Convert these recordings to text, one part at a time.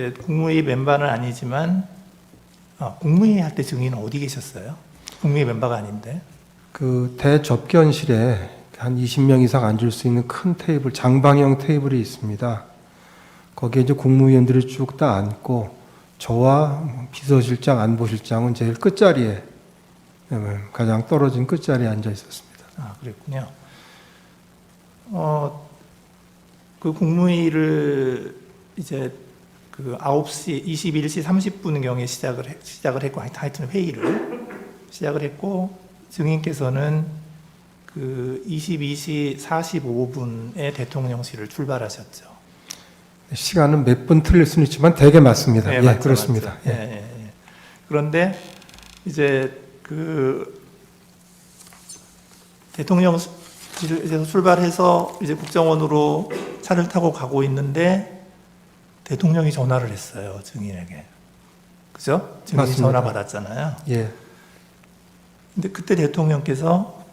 국무회의 멤버는 아니지만 국무회의 할 때 증인은 어디 계셨어요? 국무회의 멤버가 아닌데. 그 대접견실에 한 20명 이상 앉을 수 있는 큰 테이블, 장방형 테이블이 있습니다. 거기에 이제 국무위원들이 쭉 다 앉고 저와 비서실장, 안보실장은 제일 끝자리에 가장 떨어진 끝자리에 앉아 있었습니다. 그랬군요. 그 국무회의를 이제 그 9시 21시 30분경에 시작을 했고 하여튼 회의를 시작을 했고 증인께서는 그 22시 45분에 대통령실을 출발하셨죠. 시간은 몇 분 틀릴 수는 있지만 대개 맞습니다. 네, 예, 맞죠, 그렇습니다. 맞죠. 예. 그런데 이제 그 대통령실에서 출발해서 이제 국정원으로 차를 타고 가고 있는데 대통령이 전화를 했어요, 증인에게. 그죠? 증인이 맞습니다. 전화 받았잖아요. 예. 근데 그때 대통령께서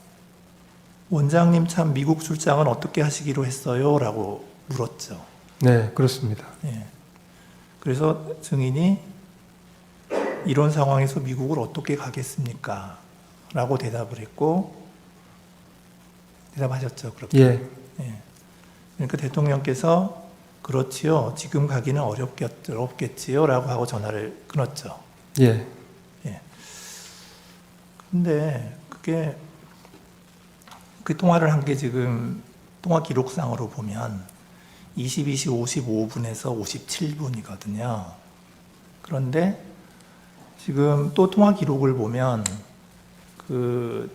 원장님 참 미국 출장은 어떻게 하시기로 했어요? 라고 물었죠. 네, 그렇습니다. 예. 그래서 증인이 이런 상황에서 미국을 어떻게 가겠습니까? 라고 대답을 했고, 대답하셨죠. 그렇게. 예. 그러니까 대통령께서 그렇지요. 지금 가기는 어렵겠지요. 라고 하고 전화를 끊었죠. 예. 근데 그게 그 통화를 한 게 지금 통화 기록상으로 보면 22시 55분에서 57분이거든요. 그런데 지금 또 통화 기록을 보면 그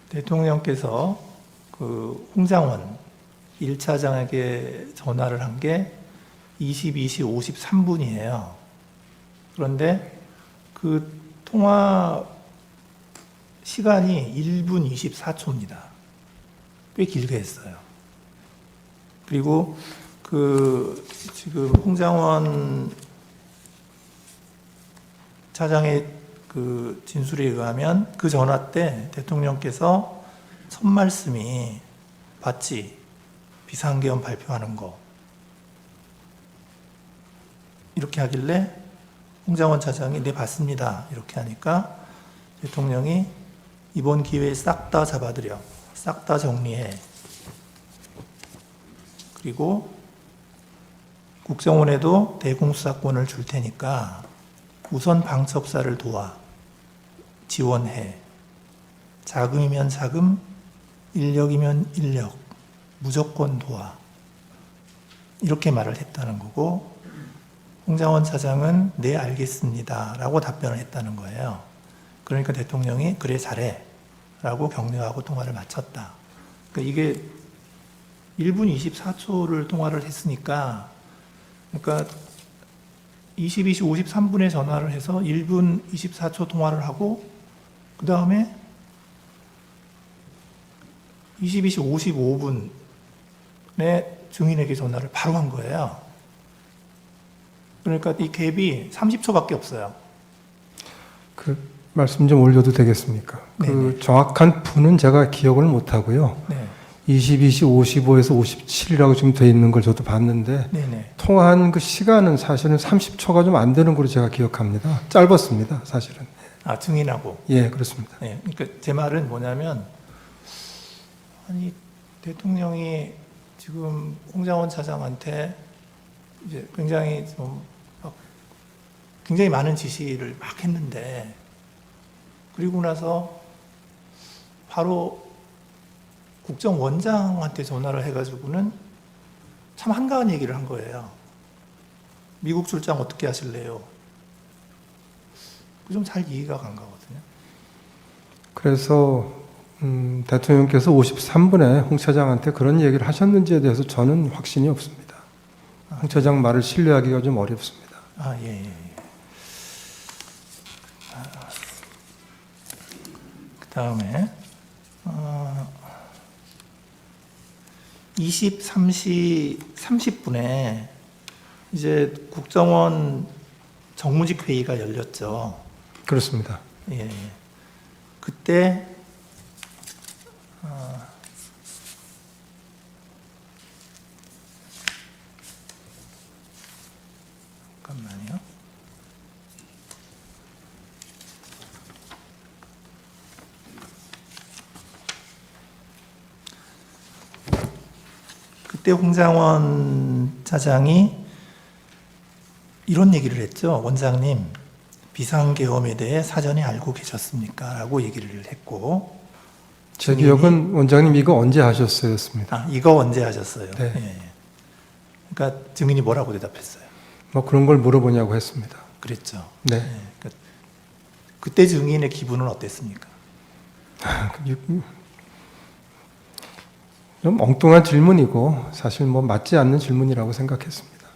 대통령께서 그 홍장원 1차장에게 전화를 한 게 22시 53분이에요. 그런데 그 통화 시간이 1분 24초입니다. 꽤 길게 했어요. 그리고 그 지금 홍장원 차장의 그 진술에 의하면 그 전화 때 대통령께서 첫 말씀이 봤지? 비상계엄 발표하는 거. 이렇게 하길래 홍장원 차장이 네 봤습니다. 이렇게 하니까 대통령이 이번 기회에 싹 다 잡아들여. 싹 다 정리해. 그리고 국정원에도 대공수사권을 줄 테니까 우선 방첩사를 도와. 지원해. 자금이면 자금, 인력이면 인력. 무조건 도와. 이렇게 말을 했다는 거고 홍장원 차장은 네 알겠습니다 라고 답변을 했다는 거예요. 그러니까 대통령이 그래 잘해 라고 격려하고 통화를 마쳤다. 그러니까 이게 1분 24초를 통화를 했으니까 그러니까 22시 53분에 전화를 해서 1분 24초 통화를 하고 그 다음에 22시 55분에 증인에게 전화를 바로 한 거예요. 그러니까 이 갭이 30초밖에 없어요. 그 말씀 좀 올려도 되겠습니까? 그 정확한 분은 제가 기억을 못 하고요. 네. 22시 55에서 57이라고 지금 돼 있는 걸 저도 봤는데 네네. 통화한 그 시간은 사실은 30초가 좀 안 되는 걸로 제가 기억합니다. 짧았습니다, 사실은. 증인하고. 예, 그렇습니다. 네. 그러니까 제 말은 뭐냐면 아니 대통령이 지금 홍장원 차장한테 이제 굉장히 굉장히 많은 지시를 막 했는데 그리고 나서 바로 국정원장한테 전화를 해가지고는 참 한가한 얘기를 한 거예요. 미국 출장 어떻게 하실래요? 좀 잘 이해가 간 거거든요. 그래서 대통령께서 53분에 홍 차장한테 그런 얘기를 하셨는지에 대해서 저는 확신이 없습니다. 홍 차장 말을 신뢰하기가 좀 어렵습니다. 예. 그 다음에 23시 30분에 이제 국정원 정무직 회의가 열렸죠. 그렇습니다. 예. 그때 잠깐만요. 그때 홍장원 차장이 이런 얘기를 했죠. 원장님, 비상계엄에 대해 사전에 알고 계셨습니까? 라고 얘기를 했고, 제 기억은 원장님 이거 언제 하셨어요?였습니다. 아, 이거 언제 하셨어요? 네. 예. 그러니까 증인이 뭐라고 대답했어요? 뭐 그런 걸 물어보냐고 했습니다. 그랬죠. 네. 예. 그때 증인의 기분은 어땠습니까? 좀 엉뚱한 질문이고 사실 뭐 맞지 않는 질문이라고 생각했습니다.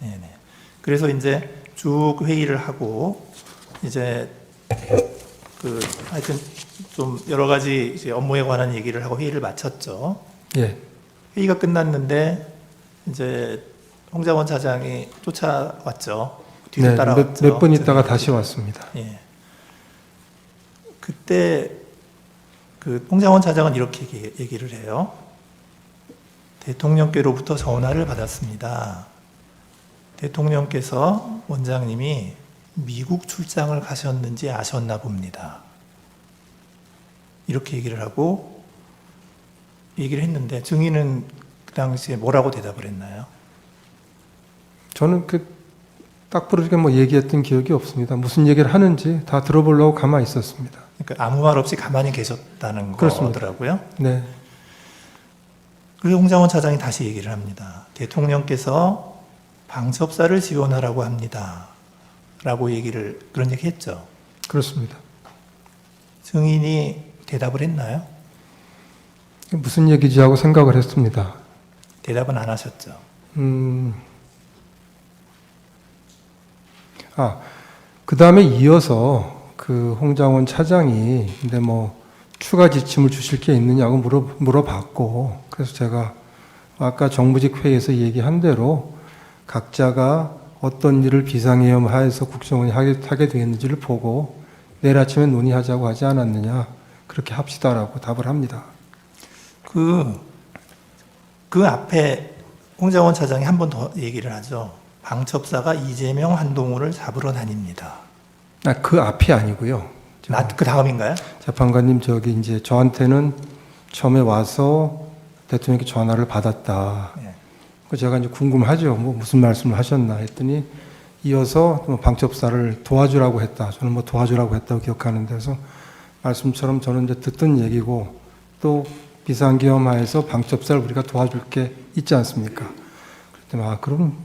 네네. 그래서 이제 쭉 회의를 하고 이제 하여튼 좀 여러 가지 이제 업무에 관한 얘기를 하고 회의를 마쳤죠. 예. 회의가 끝났는데 이제 홍장원 차장이 쫓아왔죠. 뒤로 네, 따라왔죠. 몇 분 있다가 다시 왔습니다. 예. 그때 홍장원 차장은 이렇게 얘기를 해요. 대통령께로부터 전화를 받았습니다. 대통령께서 원장님이 미국 출장을 가셨는지 아셨나 봅니다. 이렇게 얘기를 하고 얘기를 했는데 증인은 그 당시에 뭐라고 대답을 했나요? 저는 딱 부러지게 뭐 얘기했던 기억이 없습니다. 무슨 얘기를 하는지 다 들어보려고 가만히 있었습니다. 그러니까 아무 말 없이 가만히 계셨다는 그렇습니다. 거더라고요. 네. 그리고 홍장원 차장이 다시 얘기를 합니다. 대통령께서 방첩사를 지원하라고 합니다. 라고 그런 얘기 했죠. 그렇습니다. 증인이 대답을 했나요? 무슨 얘기지 하고 생각을 했습니다. 대답은 안 하셨죠. 그 다음에 이어서 홍장원 차장이 근데 뭐 추가 지침을 주실 게 있느냐고 물어봤고, 그래서 제가 아까 정부직 회의에서 얘기한 대로 각자가 어떤 일을 비상계엄 하에서 국정원이 하게 되었는지를 보고 내일 아침에 논의하자고 하지 않았느냐, 그렇게 합시다라고 답을 합니다. 그 앞에 홍장원 차장이 한 번 더 얘기를 하죠. 방첩사가 이재명, 한동훈을 잡으러 다닙니다. 그 앞이 아니고요. 그 다음인가요? 재판관님, 이제 저한테는 처음에 와서 대통령께 전화를 받았다. 네. 제가 이제 궁금하죠. 뭐 무슨 말씀을 하셨나 했더니 이어서 방첩사를 도와주라고 했다. 저는 뭐 도와주라고 했다고 기억하는데, 그래서 말씀처럼 저는 이제 듣던 얘기고, 또 비상계엄하에서 방첩사를 우리가 도와줄 게 있지 않습니까? 그랬더니 그럼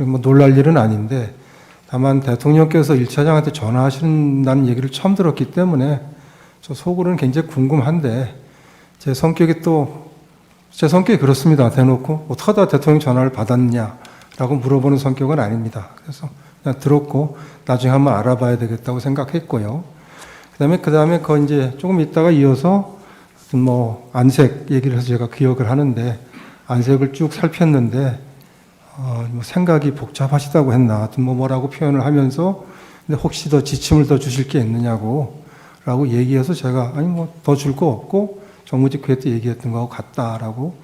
뭐 놀랄 일은 아닌데, 다만 대통령께서 1차장한테 전화하신다는 얘기를 처음 들었기 때문에 저 속으로는 굉장히 궁금한데, 제 성격이 그렇습니다. 대놓고 어떻게 하다 대통령 전화를 받았냐라고 물어보는 성격은 아닙니다. 그래서 그냥 들었고 나중에 한번 알아봐야 되겠다고 생각했고요. 그다음에 이제 조금 있다가 이어서 뭐 안색 얘기를 해서 제가 기억을 하는데, 안색을 쭉 살폈는데 뭐 생각이 복잡하시다고 했나, 하여튼 뭐라고 표현을 하면서, 근데 혹시 더 지침을 더 주실 게 있느냐고 얘기해서 제가 아니 뭐 더 줄 거 없고 정무직 회의 때 얘기했던 거하고 같다라고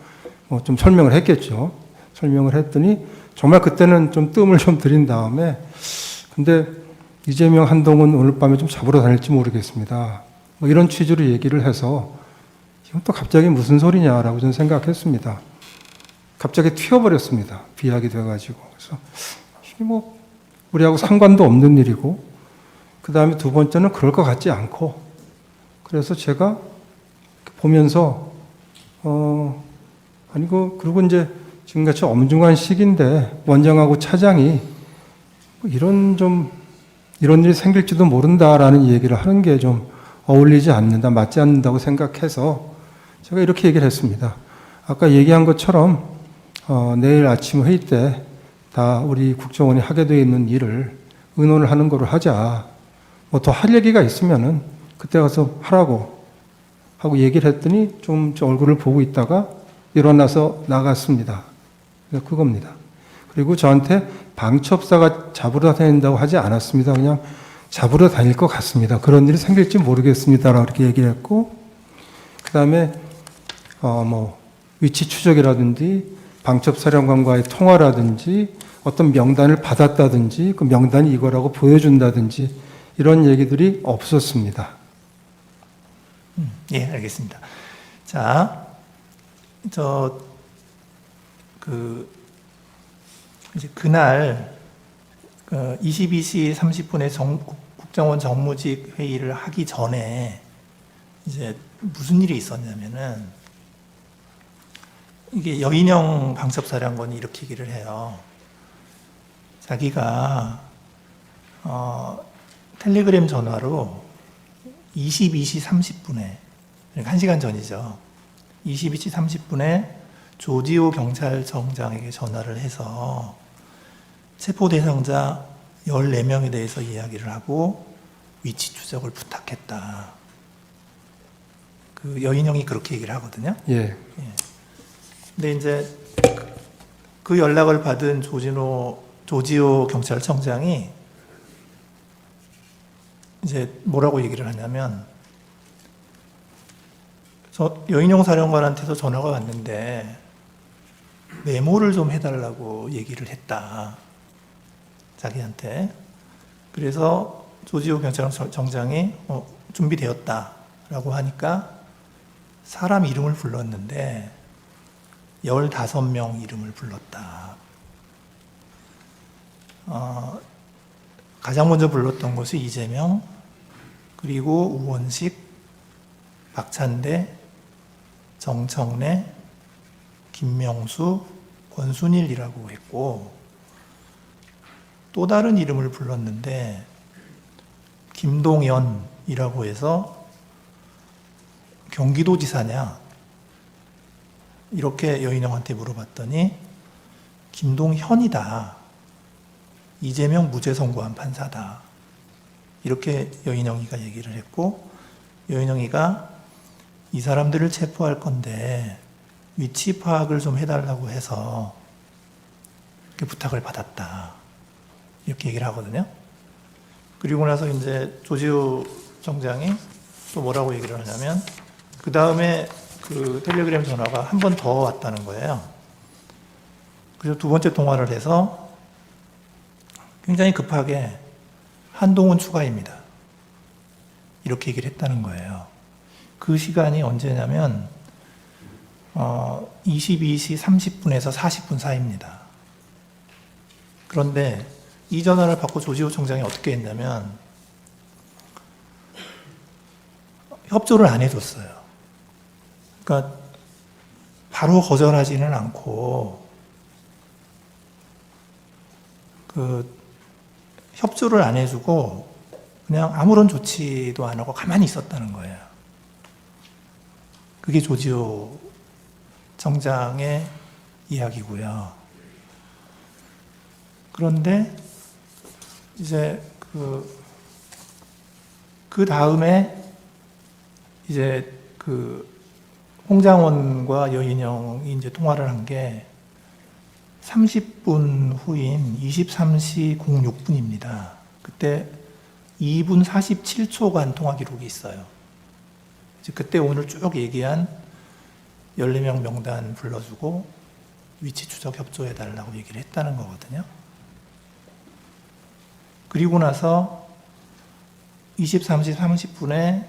뭐 좀 설명을 했겠죠. 설명을 했더니 정말 그때는 좀 뜸을 좀 들인 다음에, 근데 이재명, 한동훈 오늘 밤에 좀 잡으러 다닐지 모르겠습니다. 뭐 이런 취지로 얘기를 해서 지금 또 갑자기 무슨 소리냐라고 저는 생각했습니다. 갑자기 튀어버렸습니다. 비약이 돼가지고. 그래서 이게 뭐 우리하고 상관도 없는 일이고, 그 다음에 두 번째는 그럴 것 같지 않고, 그래서 제가 보면서 그리고 이제 지금같이 엄중한 시기인데 원장하고 차장이 뭐 이런 일이 생길지도 모른다라는 얘기를 하는 게 좀 어울리지 않는다, 맞지 않는다고 생각해서 제가 이렇게 얘기를 했습니다. 아까 얘기한 것처럼 내일 아침 회의 때 다 우리 국정원이 하게 되어 있는 일을 의논을 하는 거로 하자. 뭐 더 할 얘기가 있으면은 그때 가서 하라고 하고 얘기를 했더니 좀 제 얼굴을 보고 있다가 일어나서 나갔습니다. 그겁니다. 그리고 저한테 방첩사가 잡으러 다닌다고 하지 않았습니다. 그냥 잡으러 다닐 것 같습니다. 그런 일이 생길지 모르겠습니다라고 이렇게 얘기를 했고, 그 다음에 뭐 위치 추적이라든지 방첩사령관과의 통화라든지 어떤 명단을 받았다든지 그 명단이 이거라고 보여준다든지 이런 얘기들이 없었습니다. 예, 알겠습니다. 자, 이제 그날 22시 30분에 국정원 정무직 회의를 하기 전에 이제 무슨 일이 있었냐면은 이게 여인영 방첩사령관이 이렇게 얘기를 해요. 자기가 텔레그램 전화로 22시 30분에 그러니까 1시간 전이죠. 22시 30분에 조지호 경찰청장에게 전화를 해서 체포 대상자 14명에 대해서 이야기를 하고 위치 추적을 부탁했다. 그 여인영이 그렇게 얘기를 하거든요. 예. 근데 이제 그 연락을 받은 조지호 경찰청장이 이제 뭐라고 얘기를 하냐면 여인영 사령관한테서 전화가 왔는데 메모를 좀 해달라고 얘기를 했다. 자기한테. 그래서 조지호 경찰청장이 준비되었다라고 하니까 사람 이름을 불렀는데 15명 이름을 불렀다. 가장 먼저 불렀던 것이 이재명, 그리고 우원식, 박찬대, 정청래, 김명수, 권순일이라고 했고 또 다른 이름을 불렀는데 김동연이라고 해서 경기도지사냐 이렇게 여인영한테 물어봤더니 김동현이다. 이재명 무죄 선고한 판사다. 이렇게 여인영이가 얘기를 했고 여인영이가 이 사람들을 체포할 건데 위치 파악을 좀 해달라고 해서 이렇게 부탁을 받았다. 이렇게 얘기를 하거든요. 그리고 나서 이제 조지호 청장이 또 뭐라고 얘기를 하냐면 그 다음에 그 텔레그램 전화가 한 번 더 왔다는 거예요. 그래서 두 번째 통화를 해서 굉장히 급하게 한동훈 추가입니다. 이렇게 얘기를 했다는 거예요. 그 시간이 언제냐면 22시 30분에서 40분 사이입니다. 그런데 이 전화를 받고 조지호 총장이 어떻게 했냐면 협조를 안 해줬어요. 그러니까 바로 거절하지는 않고 협조를 안 해주고 그냥 아무런 조치도 안 하고 가만히 있었다는 거예요. 그게 조지호 청장의 이야기고요. 그런데 이제 그 다음에 이제 홍장원과 여인영이 이제 통화를 한 게 30분 후인 23시 06분입니다. 그때 2분 47초간 통화 기록이 있어요. 그때 오늘 쭉 얘기한 14명 명단 불러주고 위치 추적 협조해달라고 얘기를 했다는 거거든요. 그리고 나서 23시 30분에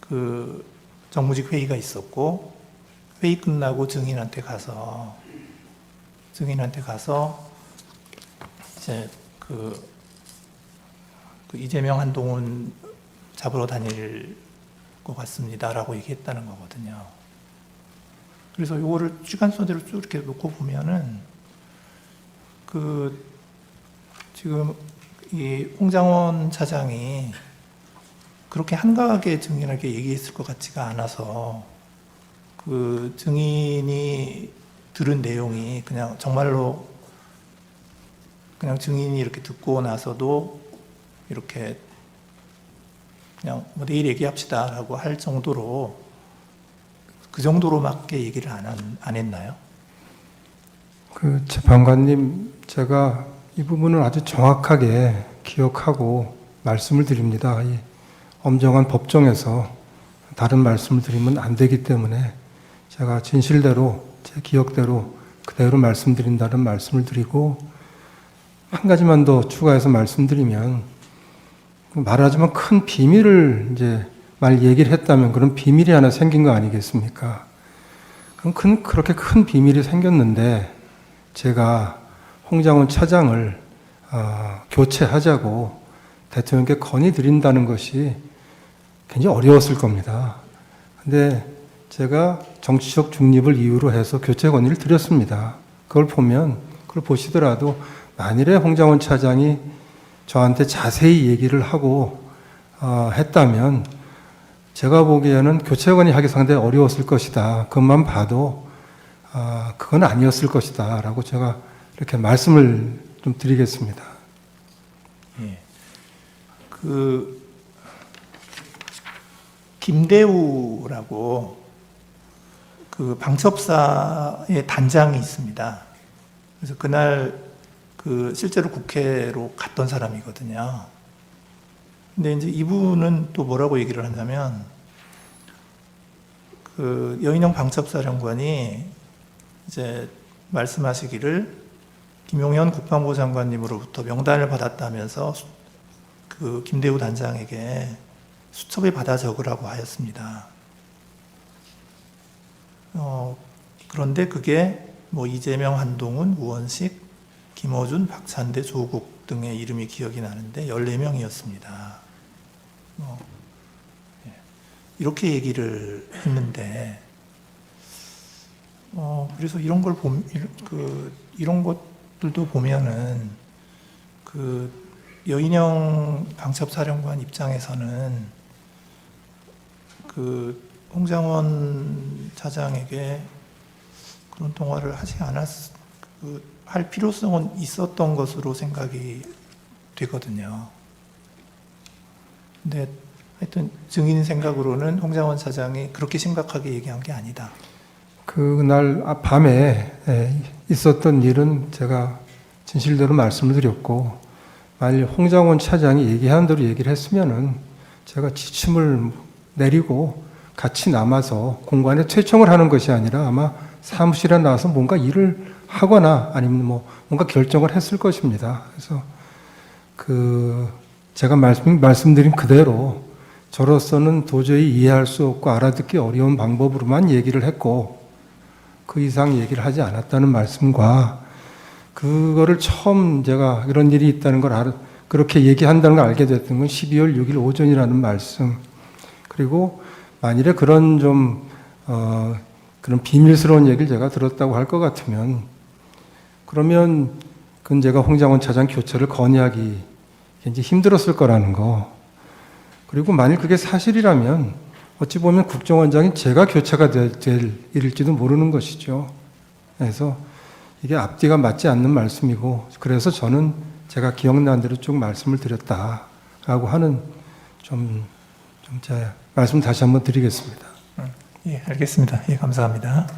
그 정무직 회의가 있었고 회의 끝나고 증인한테 가서 이제 그 이재명 한동훈 잡으러 다닐 것 같습니다라고 얘기했다는 거거든요. 그래서 요거를 시간순서대로 쭉 이렇게 놓고 보면은 지금 이 홍장원 차장이 그렇게 한가하게 증인에게 얘기했을 것 같지가 않아서 그 증인이 들은 내용이 그냥 정말로 그냥 증인이 이렇게 듣고 나서도 이렇게 그냥 뭐 내일 얘기합시다라고 할 정도로 그 정도로밖에 얘기를 안 했나요? 그 재판관님, 제가 이 부분을 아주 정확하게 기억하고 말씀을 드립니다. 이 엄정한 법정에서 다른 말씀을 드리면 안 되기 때문에 제가 진실대로 제 기억대로 그대로 말씀드린다는 말씀을 드리고 한 가지만 더 추가해서 말씀드리면, 말하자면 큰 비밀을 이제 얘기를 했다면 그런 비밀이 하나 생긴 거 아니겠습니까? 그렇게 큰 비밀이 생겼는데 제가 홍장원 차장을 교체하자고 대통령께 건의드린다는 것이 굉장히 어려웠을 겁니다. 근데 제가 정치적 중립을 이유로 해서 교체 건의를 드렸습니다. 그걸 보시더라도 만일에 홍장원 차장이 저한테 자세히 얘기를 하고 했다면 제가 보기에는 교체 건의하기 상당히 어려웠을 것이다. 그것만 봐도 그건 아니었을 것이다 라고 제가 이렇게 말씀을 좀 드리겠습니다. 예. 김대우라고 방첩사의 단장이 있습니다. 그래서 그날 실제로 국회로 갔던 사람이거든요. 근데 이제 이분은 또 뭐라고 얘기를 하냐면, 여인영 방첩사령관이 이제 말씀하시기를 김용현 국방부 장관님으로부터 명단을 받았다면서 김대우 단장에게 수첩에 받아 적으라고 하였습니다. 그런데 그게 이재명, 한동훈, 우원식, 김어준, 박찬대, 조국 등의 이름이 기억이 나는데 14명이었습니다. 이렇게 얘기를 했는데, 그래서 이런 것들도 보면은 여인영 방첩사령관 입장에서는 홍장원 차장에게 그런 통화를 할 필요성은 있었던 것으로 생각이 되거든요. 근데 하여튼 증인 생각으로는 홍장원 차장이 그렇게 심각하게 얘기한 게 아니다. 그날 밤에 있었던 일은 제가 진실대로 말씀을 드렸고, 만일 홍장원 차장이 얘기한 대로 얘기를 했으면은 제가 지침을 내리고 같이 남아서 공간에 퇴청을 하는 것이 아니라 아마 사무실에 나와서 뭔가 일을 하거나 아니면 뭔가 결정을 했을 것입니다. 그래서 제가 말씀드린 그대로 저로서는 도저히 이해할 수 없고 알아듣기 어려운 방법으로만 얘기를 했고, 그 이상 얘기를 하지 않았다는 말씀과, 그거를 처음 제가 이런 일이 있다는 걸 그렇게 얘기한다는 걸 알게 됐던 건 12월 6일 오전이라는 말씀, 그리고 만일에 그런 그런 비밀스러운 얘기를 제가 들었다고 할 것 같으면, 그러면 그건 제가 홍장원 차장 교체를 건의하기 굉장히 힘들었을 거라는 거. 그리고 만일 그게 사실이라면 어찌 보면 국정원장이 제가 교체가 될 일일지도 모르는 것이죠. 그래서 이게 앞뒤가 맞지 않는 말씀이고, 그래서 저는 제가 기억나는 대로 쭉 말씀을 드렸다라고 하는 제 말씀 다시 한번 드리겠습니다. 예, 알겠습니다. 예, 감사합니다.